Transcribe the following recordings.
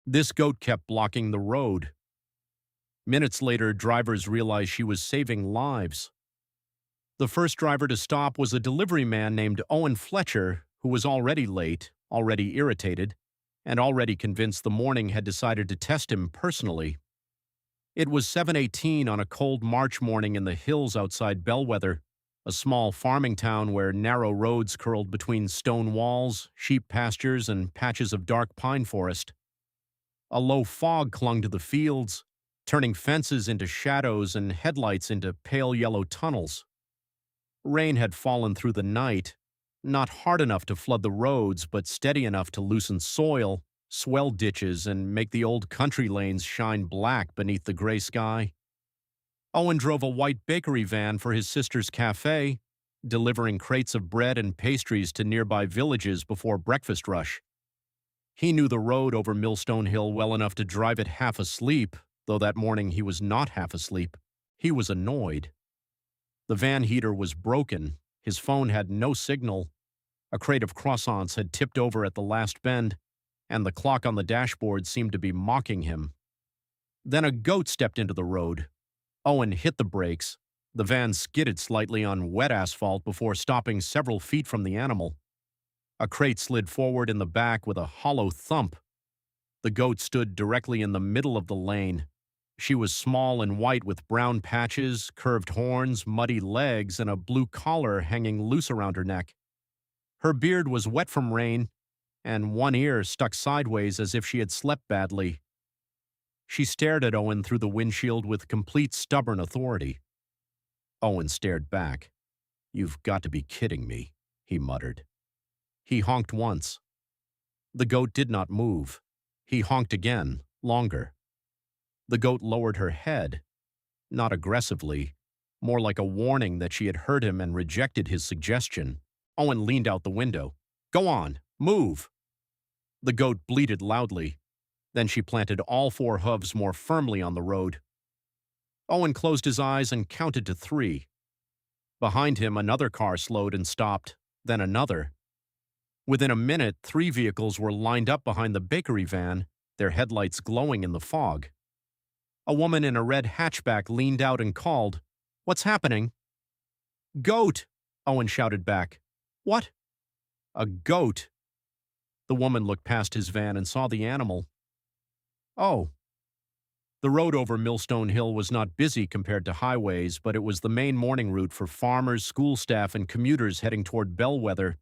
This goat kept blocking the road. Minutes later, drivers realized she was saving lives. The first driver to stop was a delivery man named Owen Fletcher, who was already late, already irritated, and already convinced the morning had decided to test him personally. It was 7:18 on a cold March morning in the hills outside Bellwether, a small farming town where narrow roads curled between stone walls, sheep pastures, and patches of dark pine forest. A low fog clung to the fields, turning fences into shadows and headlights into pale yellow tunnels. Rain had fallen through the night, not hard enough to flood the roads, but steady enough to loosen soil, swell ditches, and make the old country lanes shine black beneath the gray sky. Owen drove a white bakery van for his sister's cafe, delivering crates of bread and pastries to nearby villages before breakfast rush. He knew the road over Millstone Hill well enough to drive it half asleep, though that morning he was not half asleep. He was annoyed. The van heater was broken, his phone had no signal, a crate of croissants had tipped over at the last bend, and the clock on the dashboard seemed to be mocking him. Then a goat stepped into the road. Owen hit the brakes. The van skidded slightly on wet asphalt before stopping several feet from the animal. A crate slid forward in the back with a hollow thump. The goat stood directly in the middle of the lane. She was small and white with brown patches, curved horns, muddy legs, and a blue collar hanging loose around her neck. Her beard was wet from rain, and one ear stuck sideways as if she had slept badly. She stared at Owen through the windshield with complete stubborn authority. Owen stared back. "You've got to be kidding me," he muttered. He honked once. The goat did not move. He honked again, longer. The goat lowered her head, not aggressively, more like a warning that she had heard him and rejected his suggestion. Owen leaned out the window. "Go on, move!" The goat bleated loudly. Then she planted all four hooves more firmly on the road. Owen closed his eyes and counted to 3. Behind him, another car slowed and stopped, then another. Within a minute, 3 vehicles were lined up behind the bakery van, their headlights glowing in the fog. A woman in a red hatchback leaned out and called, "What's happening?" "Goat!" Owen shouted back. "What?" "A goat." The woman looked past his van and saw the animal. "Oh." The road over Millstone Hill was not busy compared to highways, but it was the main morning route for farmers, school staff, and commuters heading toward Bellwether.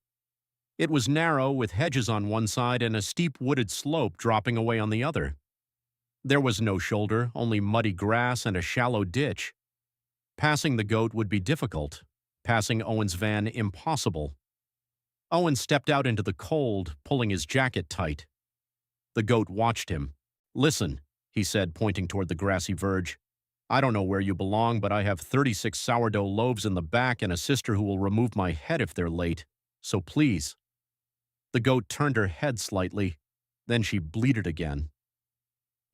It was narrow, with hedges on one side and a steep wooded slope dropping away on the other. There was no shoulder, only muddy grass and a shallow ditch. Passing the goat would be difficult. Passing Owen's van impossible. Owen stepped out into the cold, pulling his jacket tight. The goat watched him. "Listen," he said, pointing toward the grassy verge. "I don't know where you belong, but I have 36 sourdough loaves in the back and a sister who will remove my head if they're late. So please." The goat turned her head slightly. Then she bleated again.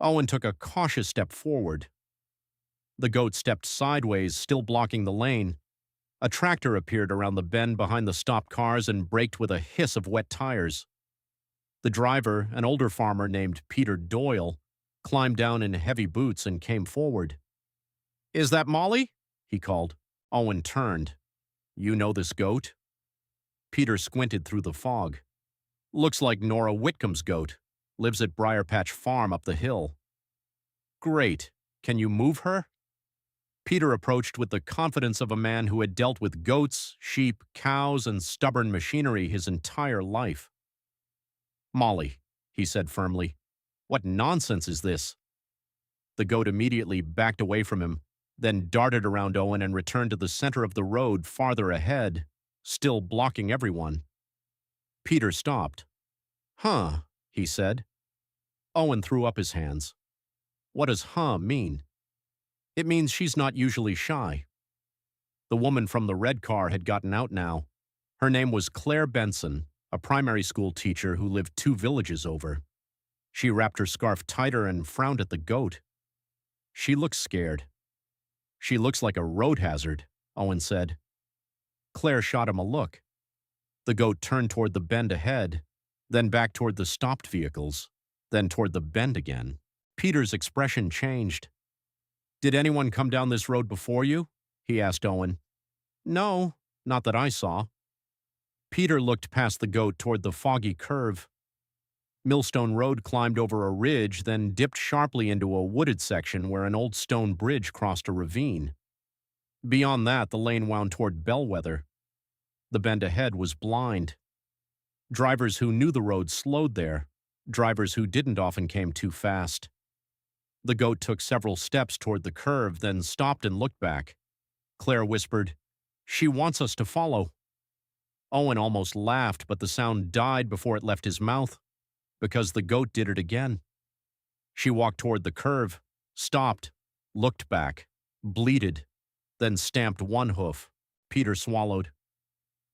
Owen took a cautious step forward. The goat stepped sideways, still blocking the lane. A tractor appeared around the bend behind the stopped cars and braked with a hiss of wet tires. The driver, an older farmer named Peter Doyle, climbed down in heavy boots and came forward. "Is that Molly?" he called. Owen turned. "You know this goat?" Peter squinted through the fog. "Looks like Nora Whitcomb's goat. Lives at Briarpatch Farm up the hill." "Great. Can you move her?" Peter approached with the confidence of a man who had dealt with goats, sheep, cows, and stubborn machinery his entire life. "Molly," he said firmly, "what nonsense is this?" The goat immediately backed away from him, then darted around Owen and returned to the center of the road farther ahead, still blocking everyone. Peter stopped. "Huh," he said. Owen threw up his hands. "What does 'huh' mean?" "It means she's not usually shy." The woman from the red car had gotten out now. Her name was Claire Benson, a primary school teacher who lived 2 villages over. She wrapped her scarf tighter and frowned at the goat. She looked scared. "She looks like a road hazard," Owen said. Claire shot him a look. The goat turned toward the bend ahead, then back toward the stopped vehicles. then toward the bend again. Peter's expression changed. "Did anyone come down this road before you?" he asked Owen. "No, not that I saw." Peter looked past the goat toward the foggy curve. Millstone Road climbed over a ridge, then dipped sharply into a wooded section where an old stone bridge crossed a ravine. Beyond that, the lane wound toward Bellwether. The bend ahead was blind. Drivers who knew the road slowed there. Drivers who didn't often came too fast. The goat took several steps toward the curve, then stopped and looked back. Claire whispered, "She wants us to follow." Owen almost laughed, but the sound died before it left his mouth, because the goat did it again. She walked toward the curve, stopped, looked back, bleated, then stamped one hoof. Peter swallowed.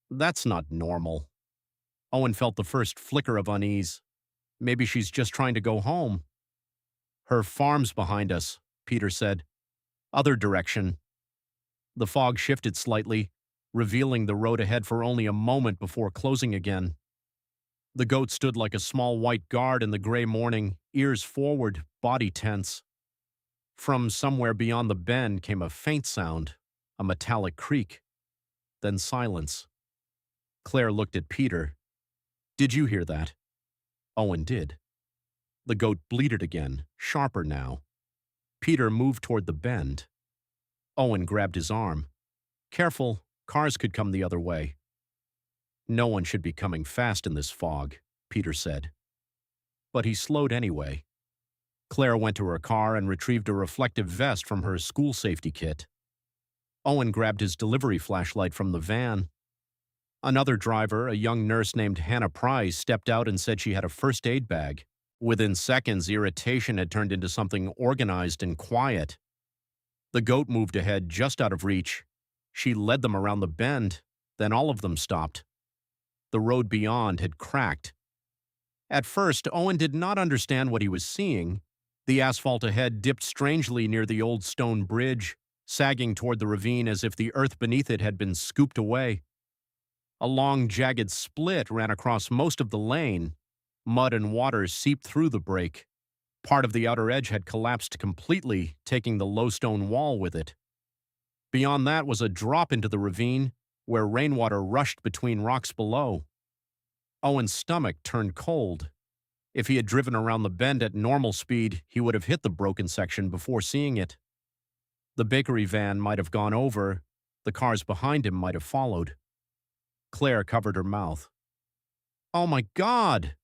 "That's not normal." Owen felt the first flicker of unease. Maybe she's just trying to go home. "Her farm's behind us," Peter said. "Other direction." The fog shifted slightly, revealing the road ahead for only a moment before closing again. The goat stood like a small white guard in the gray morning, ears forward, body tense. From somewhere beyond the bend came a faint sound, a metallic creak. Then silence. Claire looked at Peter. "Did you hear that?" Owen did. The goat bleated again, sharper now. Peter moved toward the bend. Owen grabbed his arm. "Careful, cars could come the other way." "No one should be coming fast in this fog," Peter said. But he slowed anyway. Claire went to her car and retrieved a reflective vest from her school safety kit. Owen grabbed his delivery flashlight from the van. Another driver, a young nurse named Hannah Price, stepped out and said she had a first aid bag. Within seconds, irritation had turned into something organized and quiet. The goat moved ahead just out of reach. She led them around the bend, then all of them stopped. The road beyond had cracked. At first, Owen did not understand what he was seeing. The asphalt ahead dipped strangely near the old stone bridge, sagging toward the ravine as if the earth beneath it had been scooped away. A long, jagged split ran across most of the lane. Mud and water seeped through the break. Part of the outer edge had collapsed completely, taking the low stone wall with it. Beyond that was a drop into the ravine, where rainwater rushed between rocks below. Owen's stomach turned cold. If he had driven around the bend at normal speed, he would have hit the broken section before seeing it. The bakery van might have gone over. The cars behind him might have followed. Claire covered her mouth. "Oh my God!"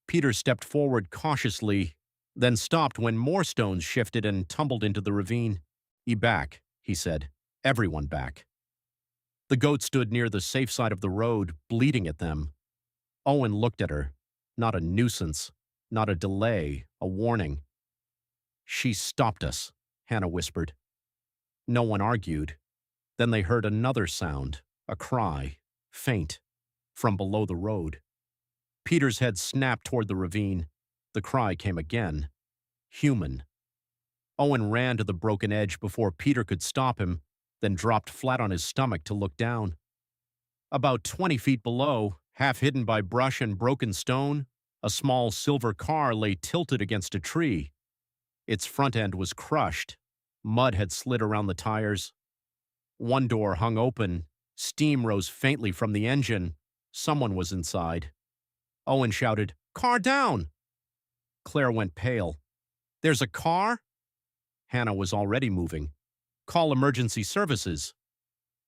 Peter stepped forward cautiously, then stopped when more stones shifted and tumbled into the ravine. "Back," he said. "Everyone back." The goat stood near the safe side of the road, bleating at them. Owen looked at her. Not a nuisance, not a delay, a warning. "She stopped us," Hannah whispered. No one argued. Then they heard another sound, a cry, faint, from below the road. Peter's head snapped toward the ravine. The cry came again. Human. Owen ran to the broken edge before Peter could stop him, then dropped flat on his stomach to look down. About 20 feet below, half hidden by brush and broken stone, a small silver car lay tilted against a tree. Its front end was crushed. Mud had slid around the tires. One door hung open. Steam rose faintly from the engine. Someone was inside. Owen shouted, "Car down!" Claire went pale. "There's a car?" Hannah was already moving. "Call emergency services."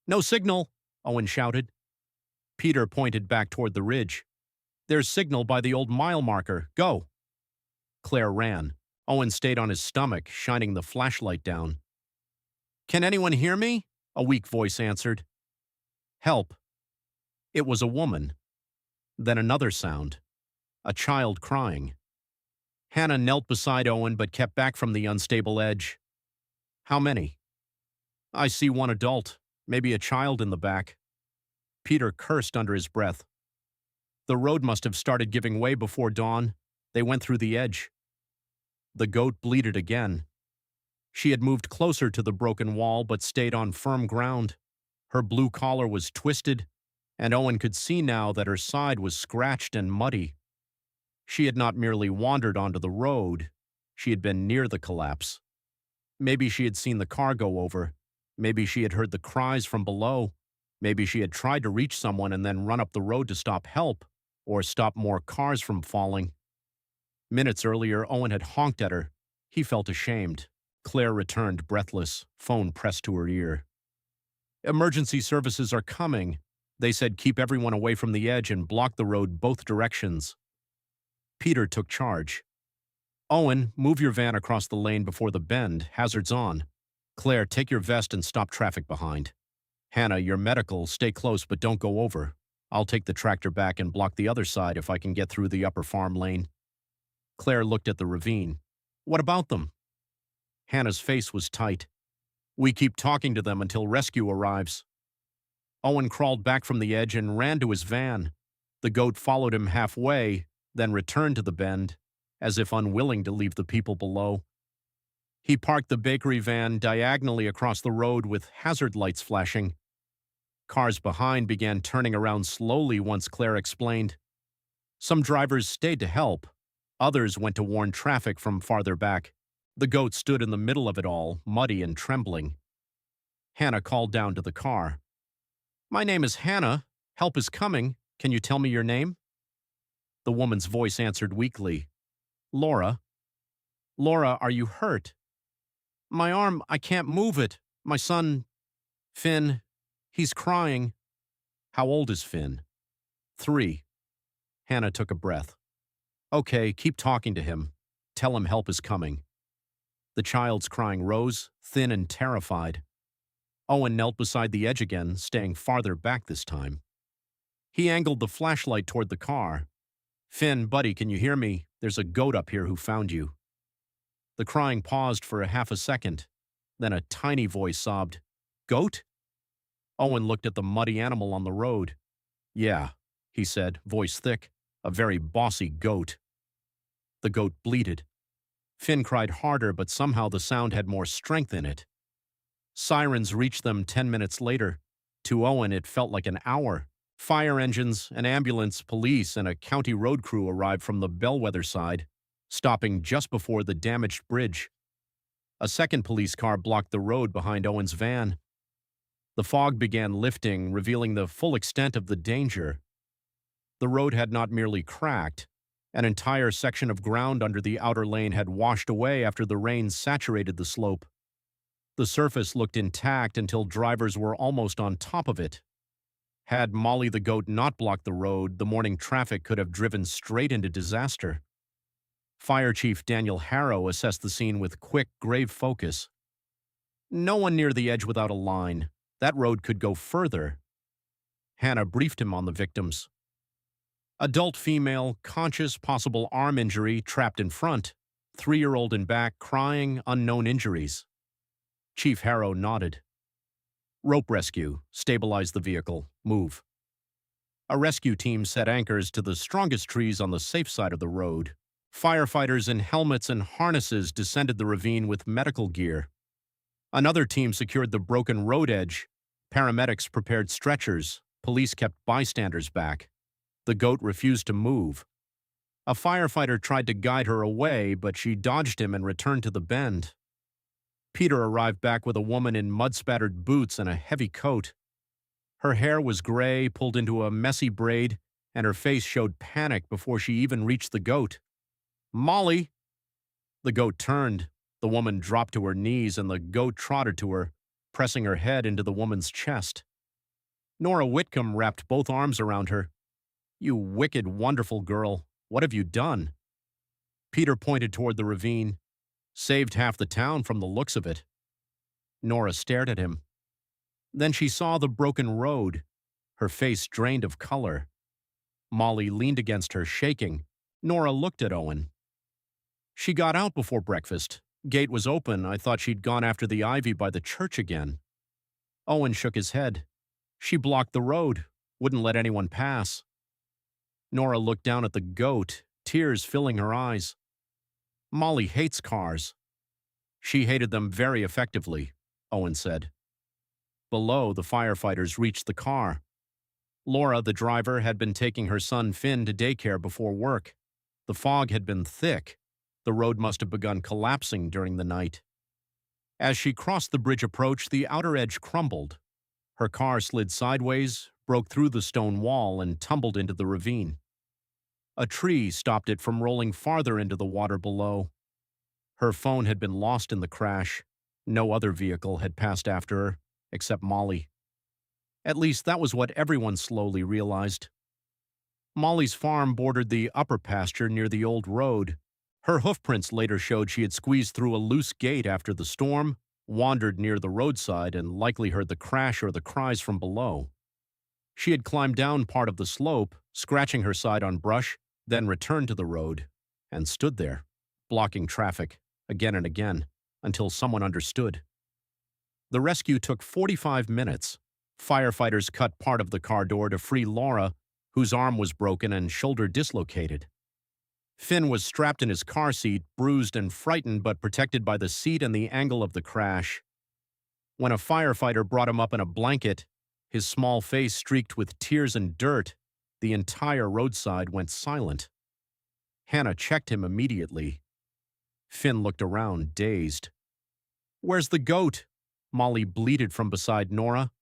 "No signal," Owen shouted. Peter pointed back toward the ridge. "There's signal by the old mile marker. Go." Claire ran. Owen stayed on his stomach, shining the flashlight down. "Can anyone hear me?" a weak voice answered. "Help." It was a woman. Then another sound. A child crying. Hannah knelt beside Owen but kept back from the unstable edge. "How many?" "I see one adult, maybe a child in the back." Peter cursed under his breath. The road must have started giving way before dawn. They went through the edge. The goat bleated again. She had moved closer to the broken wall but stayed on firm ground. Her blue collar was twisted, and Owen could see now that her side was scratched and muddy. She had not merely wandered onto the road, she had been near the collapse. Maybe she had seen the car go over. Maybe she had heard the cries from below. Maybe she had tried to reach someone and then run up the road to stop help, or stop more cars from falling. Minutes earlier, Owen had honked at her. He felt ashamed. Claire returned, breathless, phone pressed to her ear. "Emergency services are coming." They said keep everyone away from the edge and block the road both directions. Peter took charge. "Owen, move your van across the lane before the bend, hazards on. Claire, take your vest and stop traffic behind. Hannah, your medical, stay close but don't go over. I'll take the tractor back and block the other side if I can get through the upper farm lane." Claire looked at the ravine. "What about them?" Hannah's face was tight. "We keep talking to them until rescue arrives." Owen crawled back from the edge and ran to his van. The goat followed him halfway, then returned to the bend, as if unwilling to leave the people below. He parked the bakery van diagonally across the road with hazard lights flashing. Cars behind began turning around slowly once Claire explained. Some drivers stayed to help. Others went to warn traffic from farther back. The goat stood in the middle of it all, muddy and trembling. Hannah called down to the car. "My name is Hannah. Help is coming. Can you tell me your name?" The woman's voice answered weakly. "Laura." "Laura, are you hurt?" "My arm, I can't move it. My son, Finn, he's crying." "How old is Finn?" 3. Hannah took a breath. "Okay, keep talking to him. Tell him help is coming." The child's crying rose, thin and terrified. Owen knelt beside the edge again, staying farther back this time. He angled the flashlight toward the car. "Finn, buddy, can you hear me? There's a goat up here who found you." The crying paused for a half a second. Then a tiny voice sobbed, "Goat?" Owen looked at the muddy animal on the road. "Yeah," he said, voice thick, "a very bossy goat." The goat bleated. Finn cried harder, but somehow the sound had more strength in it. Sirens reached them 10 minutes later. To Owen, it felt like an hour. Fire engines, an ambulance, police, and a county road crew arrived from the bellwether side, stopping just before the damaged bridge. A second police car blocked the road behind Owen's van. The fog began lifting, revealing the full extent of the danger. The road had not merely cracked. An entire section of ground under the outer lane had washed away after the rain saturated the slope. The surface looked intact until drivers were almost on top of it. Had Molly the goat not blocked the road, the morning traffic could have driven straight into disaster. Fire Chief Daniel Harrow assessed the scene with quick, grave focus. "No one near the edge without a line. That road could go further." Hannah briefed him on the victims. Adult female, conscious, possible arm injury, trapped in front. 3-year-old in back, crying, unknown injuries. Chief Harrow nodded. "Rope rescue. Stabilize the vehicle. Move." A rescue team set anchors to the strongest trees on the safe side of the road. Firefighters in helmets and harnesses descended the ravine with medical gear. Another team secured the broken road edge. Paramedics prepared stretchers. Police kept bystanders back. The goat refused to move. A firefighter tried to guide her away, but she dodged him and returned to the bend. Peter arrived back with a woman in mud-spattered boots and a heavy coat. Her hair was gray, pulled into a messy braid, and her face showed panic before she even reached the goat. "Molly!" The goat turned. The woman dropped to her knees, and the goat trotted to her, pressing her head into the woman's chest. Nora Whitcomb wrapped both arms around her. "You wicked, wonderful girl. What have you done?" Peter pointed toward the ravine. "Saved half the town from the looks of it." Nora stared at him. Then she saw the broken road. Her face drained of color. Molly leaned against her, shaking. Nora looked at Owen. "She got out before breakfast. Gate was open. I thought she'd gone after the ivy by the church again." Owen shook his head. "She blocked the road. Wouldn't let anyone pass." Nora looked down at the goat, tears filling her eyes. "Molly hates cars." "She hated them very effectively," Owen said. Below, the firefighters reached the car. Laura, the driver, had been taking her son Finn to daycare before work. The fog had been thick. The road must have begun collapsing during the night. As she crossed the bridge approach, the outer edge crumbled. Her car slid sideways, broke through the stone wall, and tumbled into the ravine. A tree stopped it from rolling farther into the water below. Her phone had been lost in the crash. No other vehicle had passed after her, except Molly. At least that was what everyone slowly realized. Molly's farm bordered the upper pasture near the old road. Her hoofprints later showed she had squeezed through a loose gate after the storm, wandered near the roadside, and likely heard the crash or the cries from below. She had climbed down part of the slope, scratching her side on brush, then returned to the road, and stood there, blocking traffic, again and again, until someone understood. The rescue took 45 minutes. Firefighters cut part of the car door to free Laura, whose arm was broken and shoulder dislocated. Finn was strapped in his car seat, bruised and frightened but protected by the seat and the angle of the crash. When a firefighter brought him up in a blanket, his small face streaked with tears and dirt, the entire roadside went silent. Hannah checked him immediately. Finn looked around, dazed. "Where's the goat?" Molly bleated from beside Nora.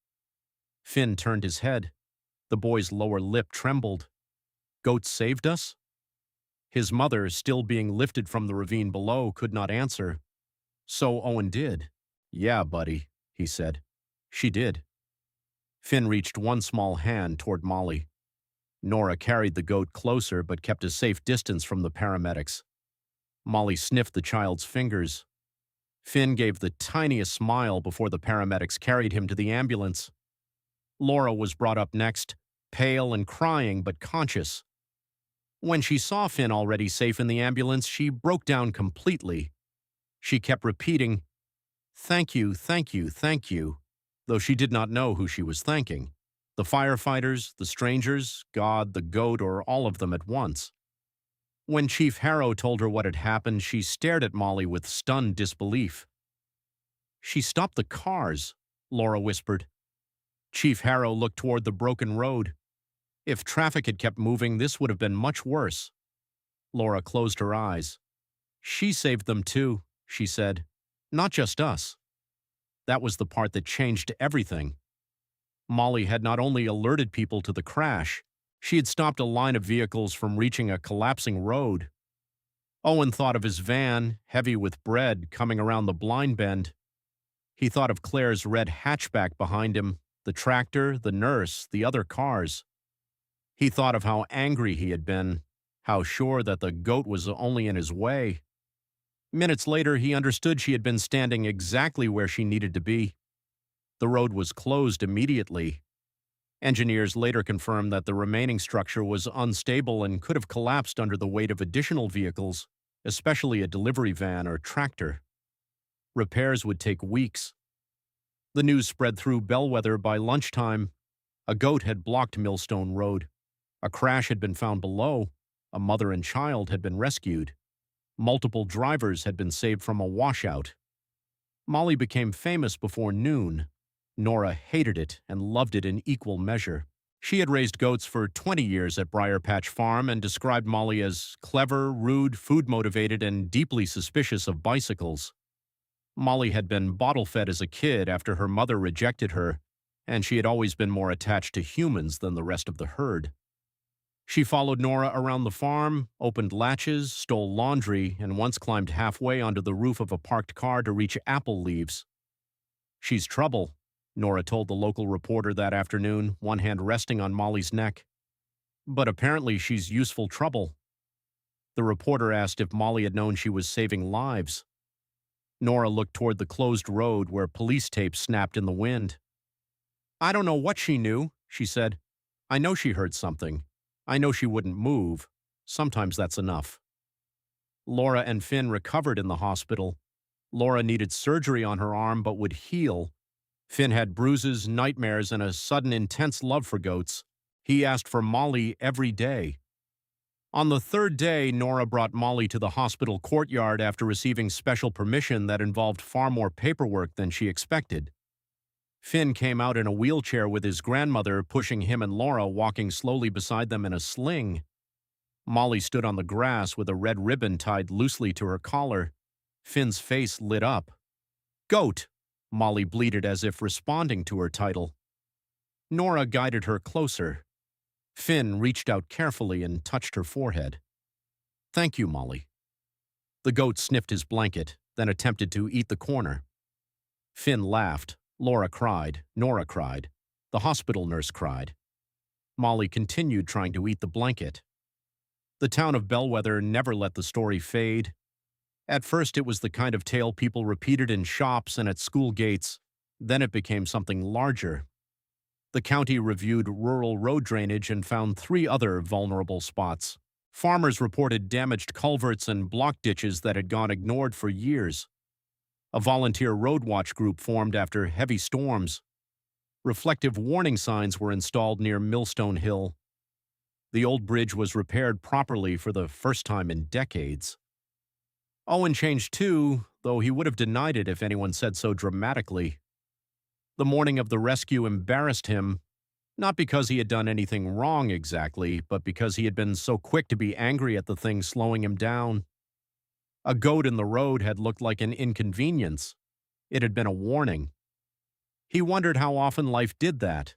Finn turned his head. The boy's lower lip trembled. "Goat saved us?" His mother, still being lifted from the ravine below, could not answer. So Owen did. "Yeah, buddy," he said. "She did." Finn reached one small hand toward Molly. Nora carried the goat closer but kept a safe distance from the paramedics. Molly sniffed the child's fingers. Finn gave the tiniest smile before the paramedics carried him to the ambulance. Laura was brought up next, pale and crying but conscious. When she saw Finn already safe in the ambulance, she broke down completely. She kept repeating, "Thank you, thank you, thank you," though she did not know who she was thanking. The firefighters, the strangers, God, the goat, or all of them at once. When Chief Harrow told her what had happened, she stared at Molly with stunned disbelief. "She stopped the cars," Laura whispered. Chief Harrow looked toward the broken road. If traffic had kept moving, this would have been much worse. Laura closed her eyes. "She saved them too," she said. "Not just us." That was the part that changed everything. Molly had not only alerted people to the crash, she had stopped a line of vehicles from reaching a collapsing road. Owen thought of his van, heavy with bread, coming around the blind bend. He thought of Claire's red hatchback behind him, the tractor, the nurse, the other cars. He thought of how angry he had been, how sure that the goat was only in his way. Minutes later, he understood she had been standing exactly where she needed to be. The road was closed immediately. Engineers later confirmed that the remaining structure was unstable and could have collapsed under the weight of additional vehicles, especially a delivery van or tractor. Repairs would take weeks. The news spread through Bellwether by lunchtime. A goat had blocked Millstone Road. A crash had been found below. A mother and child had been rescued. Multiple drivers had been saved from a washout. Molly became famous before noon. Nora hated it and loved it in equal measure. She had raised goats for 20 years at Briar Patch Farm and described Molly as clever, rude, food-motivated, and deeply suspicious of bicycles. Molly had been bottle-fed as a kid after her mother rejected her, and she had always been more attached to humans than the rest of the herd. She followed Nora around the farm, opened latches, stole laundry, and once climbed halfway onto the roof of a parked car to reach apple leaves. "She's trouble," Nora told the local reporter that afternoon, one hand resting on Molly's neck. "But apparently she's useful trouble." The reporter asked if Molly had known she was saving lives. Nora looked toward the closed road where police tape snapped in the wind. "I don't know what she knew," she said. "I know she heard something. I know she wouldn't move. Sometimes that's enough." Laura and Finn recovered in the hospital. Laura needed surgery on her arm but would heal. Finn had bruises, nightmares, and a sudden intense love for goats. He asked for Molly every day. On the third day, Nora brought Molly to the hospital courtyard after receiving special permission that involved far more paperwork than she expected. Finn came out in a wheelchair with his grandmother pushing him and Laura walking slowly beside them in a sling. Molly stood on the grass with a red ribbon tied loosely to her collar. Finn's face lit up. "Goat!" Molly bleated as if responding to her title. Nora guided her closer. Finn reached out carefully and touched her forehead. "Thank you, Molly." The goat sniffed his blanket, then attempted to eat the corner. Finn laughed. Laura cried. Nora cried. The hospital nurse cried. Molly continued trying to eat the blanket. The town of Bellwether never let the story fade. At first, it was the kind of tale people repeated in shops and at school gates. Then it became something larger. The county reviewed rural road drainage and found 3 other vulnerable spots. Farmers reported damaged culverts and block ditches that had gone ignored for years. A volunteer road watch group formed after heavy storms. Reflective warning signs were installed near Millstone Hill. The old bridge was repaired properly for the first time in decades. Owen changed too, though he would have denied it if anyone said so dramatically. The morning of the rescue embarrassed him, not because he had done anything wrong exactly, but because he had been so quick to be angry at the thing slowing him down. A goat in the road had looked like an inconvenience. It had been a warning. He wondered how often life did that.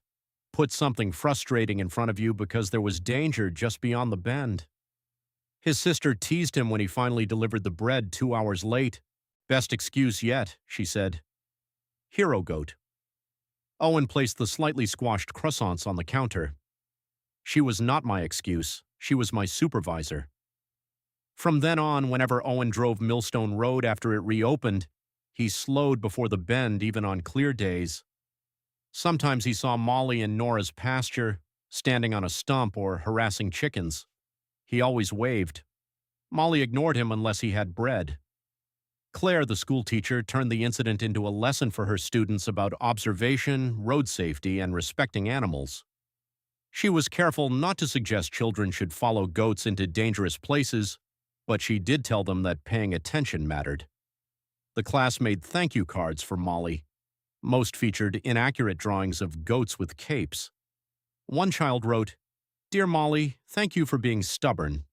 Put something frustrating in front of you because there was danger just beyond the bend. His sister teased him when he finally delivered the bread 2 hours late. "Best excuse yet," she said. "Hero goat." Owen placed the slightly squashed croissants on the counter. "She was not my excuse. She was my supervisor." From then on, whenever Owen drove Millstone Road after it reopened, he slowed before the bend even on clear days. Sometimes he saw Molly in Nora's pasture, standing on a stump or harassing chickens. He always waved. Molly ignored him unless he had bread. Claire, the schoolteacher, turned the incident into a lesson for her students about observation, road safety, and respecting animals. She was careful not to suggest children should follow goats into dangerous places, but she did tell them that paying attention mattered. The class made thank you cards for Molly. Most featured inaccurate drawings of goats with capes. One child wrote, "Dear Molly, thank you for being stubborn."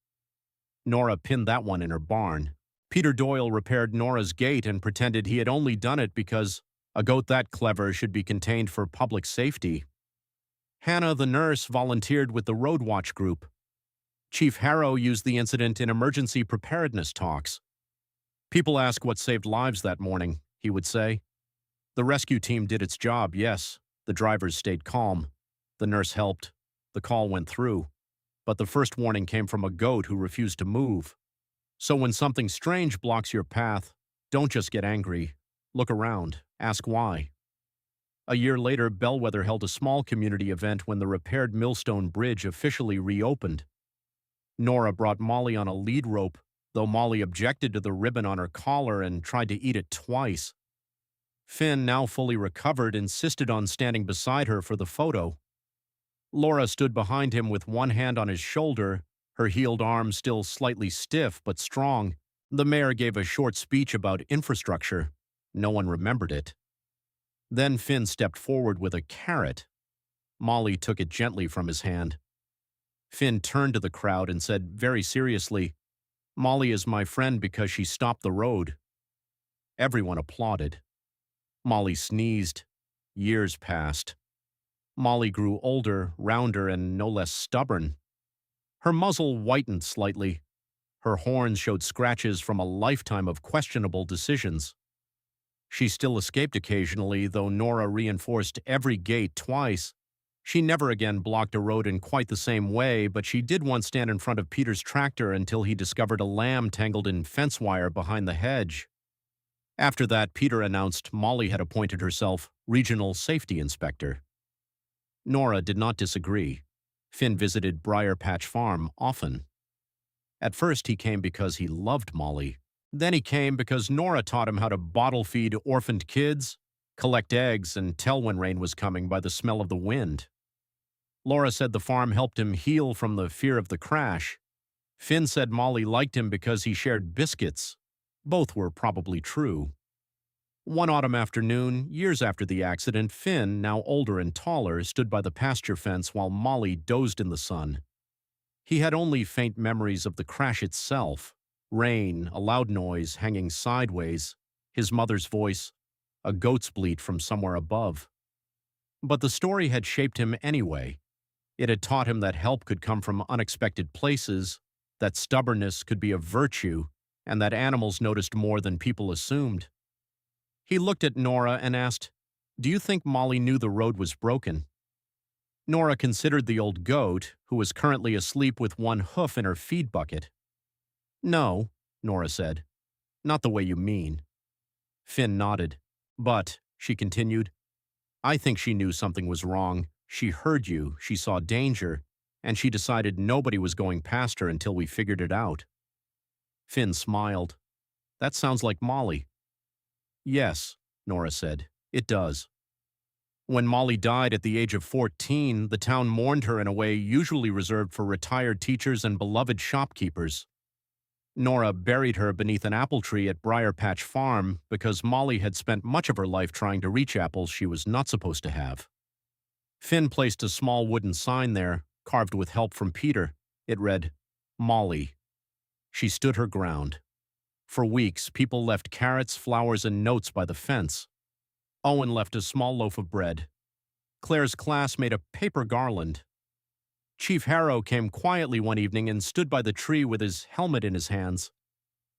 Nora pinned that one in her barn. Peter Doyle repaired Nora's gate and pretended he had only done it because a goat that clever should be contained for public safety. Hannah, the nurse, volunteered with the Road Watch group. Chief Harrow used the incident in emergency preparedness talks. "People ask what saved lives that morning," he would say. "The rescue team did its job, yes. The drivers stayed calm. The nurse helped. The call went through. But the first warning came from a goat who refused to move. So when something strange blocks your path, don't just get angry. Look around. Ask why." A year later, Bellwether held a small community event when the repaired Millstone Bridge officially reopened. Nora brought Molly on a lead rope, though Molly objected to the ribbon on her collar and tried to eat it twice. Finn, now fully recovered, insisted on standing beside her for the photo. Laura stood behind him with one hand on his shoulder, her healed arm still slightly stiff but strong. The mayor gave a short speech about infrastructure. No one remembered it. Then Finn stepped forward with a carrot. Molly took it gently from his hand. Finn turned to the crowd and said very seriously, "Molly is my friend because she stopped the road." Everyone applauded. Molly sneezed. Years passed. Molly grew older, rounder, and no less stubborn. Her muzzle whitened slightly. Her horns showed scratches from a lifetime of questionable decisions. She still escaped occasionally, though Nora reinforced every gate twice. She never again blocked a road in quite the same way, but she did once stand in front of Peter's tractor until he discovered a lamb tangled in fence wire behind the hedge. After that, Peter announced Molly had appointed herself Regional Safety Inspector. Nora did not disagree. Finn visited Briar Patch Farm often. At first, he came because he loved Molly. Then he came because Nora taught him how to bottle feed orphaned kids, collect eggs, and tell when rain was coming by the smell of the wind. Laura said the farm helped him heal from the fear of the crash. Finn said Molly liked him because he shared biscuits. Both were probably true. One autumn afternoon, years after the accident, Finn, now older and taller, stood by the pasture fence while Molly dozed in the sun. He had only faint memories of the crash itself: rain, a loud noise hanging sideways, his mother's voice, a goat's bleat from somewhere above. But the story had shaped him anyway. It had taught him that help could come from unexpected places, that stubbornness could be a virtue, and that animals noticed more than people assumed. He looked at Nora and asked, "Do you think Molly knew the road was broken?" Nora considered the old goat, who was currently asleep with one hoof in her feed bucket. "No," Nora said. "Not the way you mean." Finn nodded. "But," she continued, "I think she knew something was wrong. She heard you, she saw danger, and she decided nobody was going past her until we figured it out." Finn smiled. "That sounds like Molly." "Yes," Nora said, "it does." When Molly died at the age of 14, the town mourned her in a way usually reserved for retired teachers and beloved shopkeepers. Nora buried her beneath an apple tree at Briar Patch Farm because Molly had spent much of her life trying to reach apples she was not supposed to have. Finn placed a small wooden sign there, carved with help from Peter. It read, "Molly." She stood her ground. For weeks, people left carrots, flowers, and notes by the fence. Owen left a small loaf of bread. Claire's class made a paper garland. Chief Harrow came quietly one evening and stood by the tree with his helmet in his hands.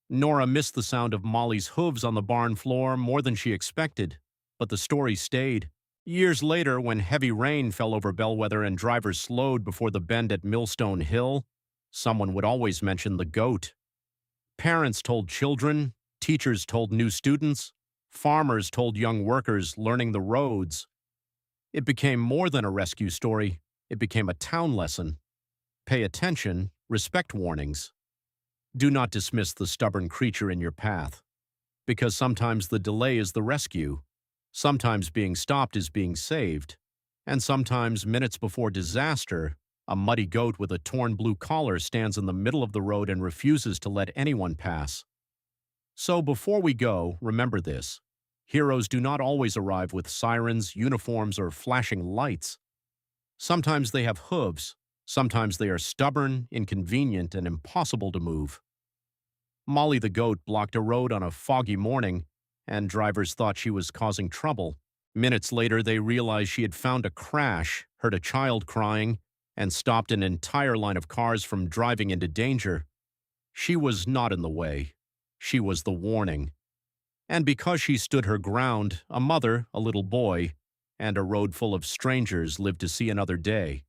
Nora missed the sound of Molly's hooves on the barn floor more than she expected, but the story stayed. Years later, when heavy rain fell over Bellwether and drivers slowed before the bend at Millstone Hill, someone would always mention the goat. Parents told children, teachers told new students, farmers told young workers learning the roads. It became more than a rescue story. It became a town lesson. Pay attention, respect warnings. Do not dismiss the stubborn creature in your path, because sometimes the delay is the rescue. Sometimes being stopped is being saved. And sometimes, minutes before disaster, a muddy goat with a torn blue collar stands in the middle of the road and refuses to let anyone pass. So before we go, remember this. Heroes do not always arrive with sirens, uniforms, or flashing lights. Sometimes they have hooves. Sometimes they are stubborn, inconvenient, and impossible to move. Molly the goat blocked a road on a foggy morning, and drivers thought she was causing trouble. Minutes later, they realized she had found a crash, heard a child crying, and stopped an entire line of cars from driving into danger. She was not in the way. She was the warning. And because she stood her ground, a mother, a little boy, and a road full of strangers lived to see another day.